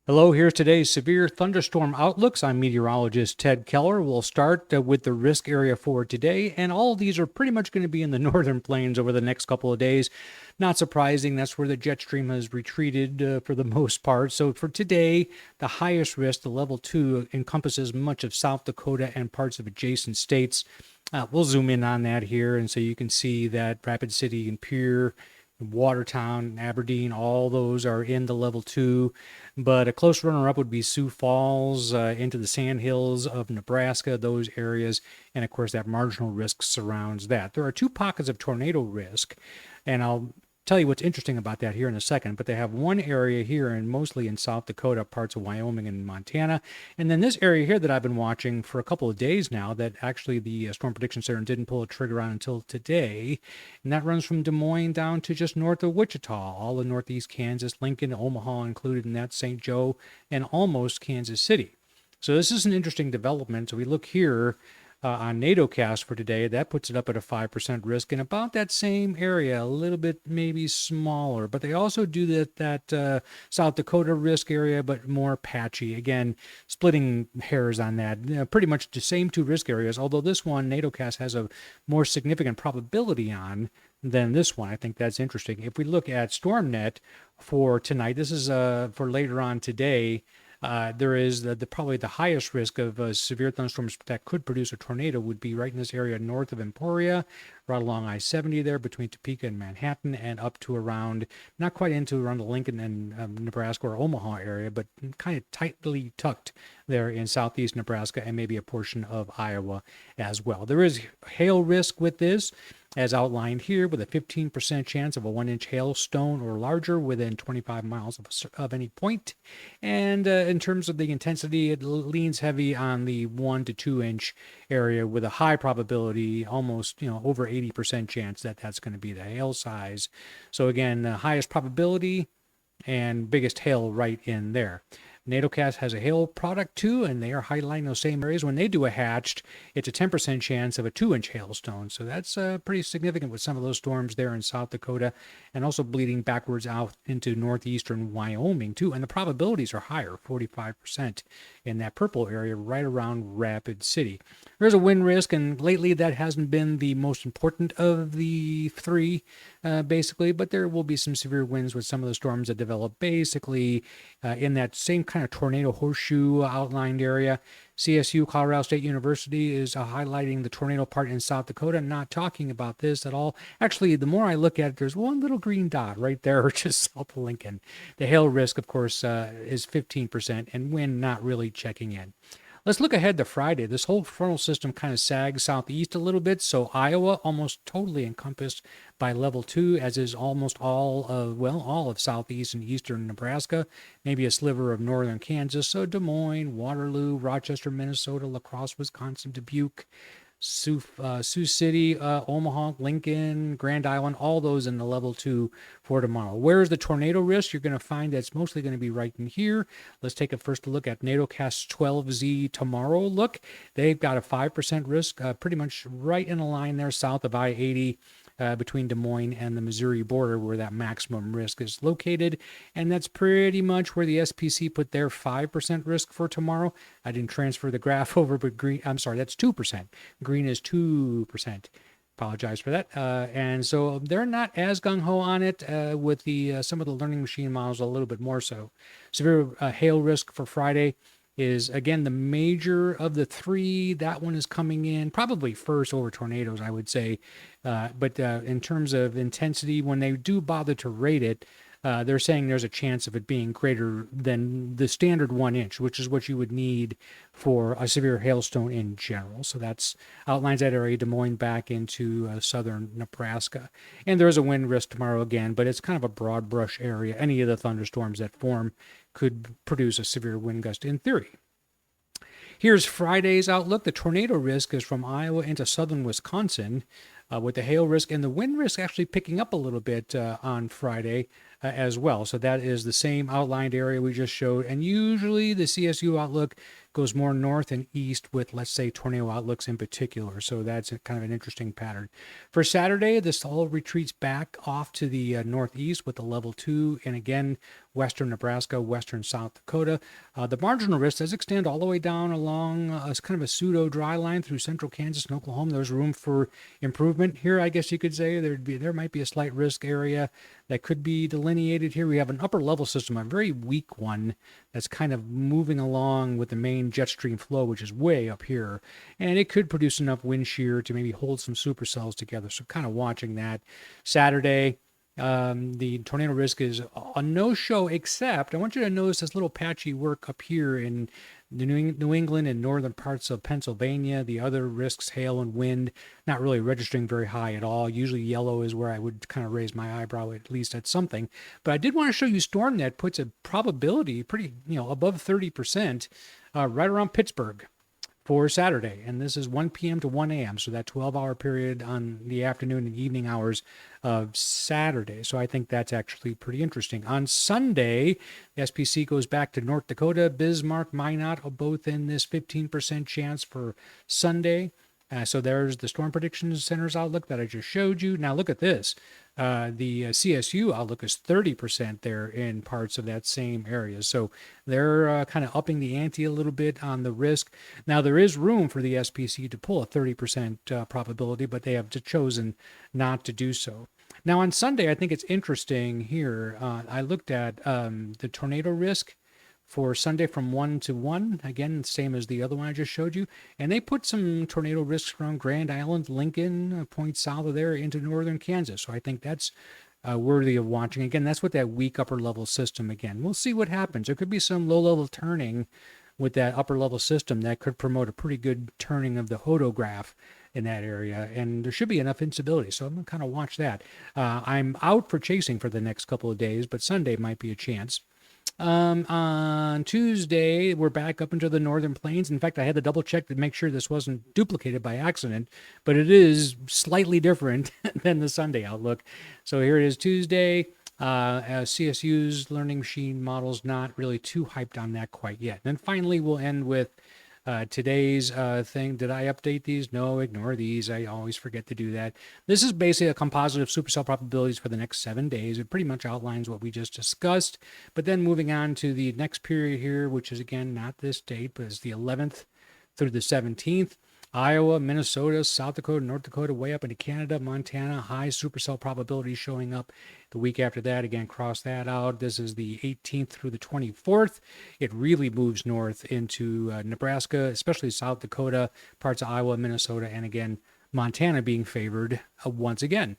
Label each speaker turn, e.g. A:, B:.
A: Hello, here's today's severe thunderstorm outlooks. I'm meteorologist Ted Keller. We'll start with the risk area for today, and all of these are pretty much going to be in the northern plains over the next couple of days. Not surprising, that's where the jet stream has retreated for the most part. So for today, the highest risk, the level 2, encompasses much of South Dakota and parts of adjacent states. We'll zoom in on that here, and so you can see that Rapid City and Pierre, Watertown, Aberdeen, all those are in the level 2. But a close runner-up would be Sioux Falls, into the Sandhills of Nebraska, those areas. And of course, that marginal risk surrounds that. There are two pockets of tornado risk, and I'll tell you what's interesting about that here in a second. But they have one area here, and mostly in South Dakota, parts of Wyoming and Montana. And then this area here that I've been watching for a couple of days now, that actually the Storm Prediction Center didn't pull a trigger on until today. And that runs from Des Moines down to just north of Wichita, all in northeast Kansas, Lincoln, Omaha included in that, St. Joe, and almost Kansas City. So this is an interesting development. So we look here on NATOcast for today. That puts it up at a 5% risk in about that same area, a little bit maybe smaller. But they also do that South Dakota risk area, but more patchy. Again, splitting hairs on that. Pretty much the same two risk areas, although this one, NATOcast, has a more significant probability on than this one. I think that's interesting. If we look at StormNet for tonight, this is for later on today. There is probably the highest risk of severe thunderstorms that could produce a tornado would be right in this area north of Emporia, right along I-70 there between Topeka and Manhattan, and up to around, not quite into around the Lincoln and Nebraska or Omaha area, but kind of tightly tucked there in southeast Nebraska and maybe a portion of Iowa as well. There is hail risk with this, as outlined here, with a 15% chance of a 1-inch hailstone or larger within 25 miles of any point. And in terms of the intensity, it leans heavy on the 1 to 2 inch area, with a high probability, almost over 80% chance that that's going to be the hail size. So again, the highest probability and biggest hail right in there. NATOcast has a hail product too, and they are highlighting those same areas. When they do a hatched, it's a 10% chance of a 2-inch hailstone. So that's pretty significant with some of those storms there in South Dakota, and also bleeding backwards out into northeastern Wyoming too. And the probabilities are higher, 45% in that purple area right around Rapid City. There's a wind risk, and lately that hasn't been the most important of the three, basically, but there will be some severe winds with some of the storms that develop basically in that same kind of tornado horseshoe outlined area. CSU, Colorado State University, is highlighting the tornado part in South Dakota, not talking about this at all. Actually, the more I look at it, there's one little green dot right there just south of Lincoln. The hail risk, of course, is 15%, and wind not really checking in. Let's look ahead to Friday. This whole frontal system kind of sags southeast a little bit, so Iowa almost totally encompassed by level 2, as is almost all of southeast and eastern Nebraska, maybe a sliver of northern Kansas, so Des Moines, Waterloo, Rochester, Minnesota, La Crosse, Wisconsin, Dubuque, Sioux City, Omaha, Lincoln, Grand Island, all those in the level 2 for tomorrow. Where's the tornado risk? You're going to find that's mostly going to be right in here. Let's take a first look at NATOcast 12Z tomorrow. Look, they've got a 5% risk, pretty much right in a line there south of I-80. Between Des Moines and the Missouri border, where that maximum risk is located. And that's pretty much where the SPC put their 5% risk for tomorrow. I didn't transfer the graph over, but that's 2%. Green is 2%. Apologize for that. And so they're not as gung-ho on it, with some of the learning machine models a little bit more so. Severe hail risk for Friday is, again, the major of the three. That one is coming in probably first over tornadoes, I would say. But in terms of intensity, when they do bother to rate it, they're saying there's a chance of it being greater than the standard 1 inch, which is what you would need for a severe hailstone in general. So that's outlines that area, Des Moines back into southern Nebraska. And there is a wind risk tomorrow again, but it's kind of a broad brush area. Any of the thunderstorms that form could produce a severe wind gust in theory. Here's Friday's outlook. The tornado risk is from Iowa into southern Wisconsin, with the hail risk and the wind risk actually picking up a little bit on Friday as well. So that is the same outlined area we just showed. And usually the CSU outlook goes more north and east with, let's say, tornado outlooks in particular. So that's kind of an interesting pattern. For Saturday, this all retreats back off to the northeast with a level 2, and again, western Nebraska, western South Dakota. The marginal risk does extend all the way down along kind of a pseudo dry line through central Kansas and Oklahoma. There's room for improvement here, I guess you could say. There might be a slight risk area that could be delineated here. We have an upper level system, a very weak one, that's kind of moving along with the main jet stream flow, which is way up here. And it could produce enough wind shear to maybe hold some supercells together. So kind of watching that. Saturday, the tornado risk is a no-show, except I want you to notice this little patchy work up here in the New England and northern parts of Pennsylvania. The other risks, hail and wind, not really registering very high at all. Usually yellow is where I would kind of raise my eyebrow, at least at something. But I did want to show you StormNet puts a probability pretty, above 30%, right around Pittsburgh for Saturday. And this is 1 p.m. to 1 a.m. So that 12-hour period on the afternoon and evening hours of Saturday. So I think that's actually pretty interesting. On Sunday, the SPC goes back to North Dakota. Bismarck, Minot are both in this 15% chance for Sunday. So there's the Storm Prediction Center's outlook that I just showed you. Now look at this. The CSU outlook is 30% there in parts of that same area. So they're kind of upping the ante a little bit on the risk. Now there is room for the SPC to pull a 30% probability, but they have chosen not to do so. Now on Sunday, I think it's interesting here. I looked at the tornado risk for Sunday from 1 to 1, again, same as the other one I just showed you. And they put some tornado risks around Grand Island, Lincoln, points south of there into northern Kansas. So I think that's worthy of watching. Again, that's with that weak upper level system again. We'll see what happens. There could be some low level turning with that upper level system that could promote a pretty good turning of the hodograph in that area, and there should be enough instability. So I'm going to kind of watch that. I'm out for chasing for the next couple of days, but Sunday might be a chance. On Tuesday, we're back up into the northern plains. In fact, I had to double check to make sure this wasn't duplicated by accident, but it is slightly different than the Sunday outlook. So here it is Tuesday. CSU's learning machine models not really too hyped on that quite yet. And then finally, we'll end with today's thing. Did I update these? No, ignore these. I always forget to do that. This is basically a composite of supercell probabilities for the next 7 days. It pretty much outlines what we just discussed. But then moving on to the next period here, which is again not this date, but it's the 11th through the 17th. Iowa, Minnesota, South Dakota, North Dakota, way up into Canada, Montana, high supercell probability showing up the week after that. Again, cross that out. This is the 18th through the 24th. It really moves north into Nebraska, especially South Dakota, parts of Iowa, Minnesota, and again, Montana being favored once again.